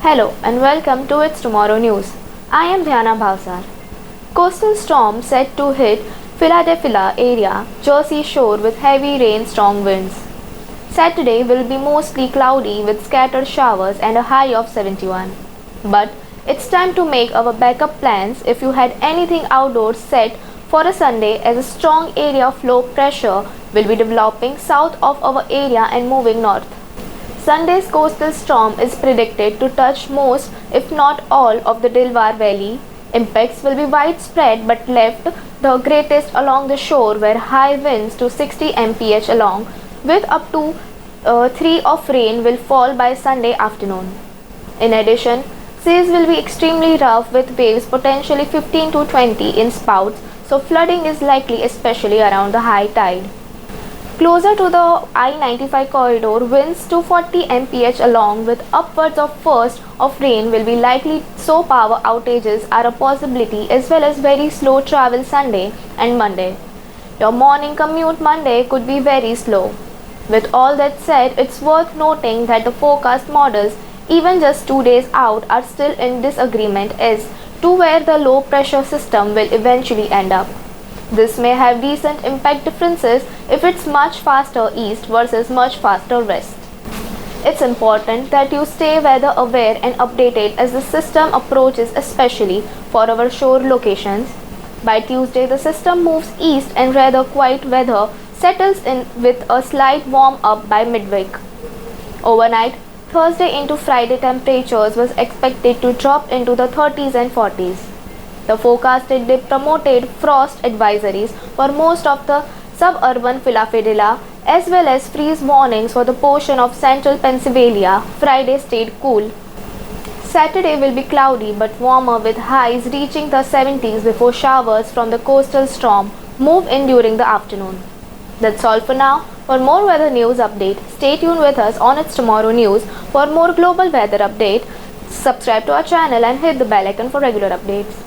Hello and welcome to It's Tomorrow News. I am Dhyana Bhavsar. Coastal storm set to hit Philadelphia area, Jersey Shore with heavy rain, strong winds. Saturday will be mostly cloudy with scattered showers and a high of 71. But it's time to make our backup plans if you had anything outdoors set for a Sunday, as a strong area of low pressure will be developing south of our area and moving north. Sunday's coastal storm is predicted to touch most, if not all, of the Delaware Valley. Impacts will be widespread but left the greatest along the shore, where high winds to 60 mph along with up to 3 of rain will fall by Sunday afternoon. In addition, seas will be extremely rough with waves potentially 15 to 20 in spouts, so flooding is likely, especially around the high tide. Closer to the I-95 corridor, winds to 40 mph along with upwards of first of rain will be likely, so power outages are a possibility, as well as very slow travel Sunday and Monday. Your morning commute Monday could be very slow. With all that said, it's worth noting that the forecast models, even just 2 days out, are still in disagreement as to where the low pressure system will eventually end up. This may have decent impact differences if it's much faster east versus much faster west. It's important that you stay weather aware and updated as the system approaches, especially for our shore locations. By Tuesday, the system moves east and rather quiet weather settles in with a slight warm up by midweek. Overnight, Thursday into Friday, temperatures was expected to drop into the 30s and 40s. The forecasted dip promoted frost advisories for most of the suburban Philadelphia, as well as freeze warnings for the portion of central Pennsylvania. Friday stayed cool. Saturday will be cloudy but warmer with highs reaching the 70s before showers from the coastal storm move in during the afternoon. That's all for now. For more weather news update, stay tuned with us on It's Tomorrow News. For more global weather update, subscribe to our channel and hit the bell icon for regular updates.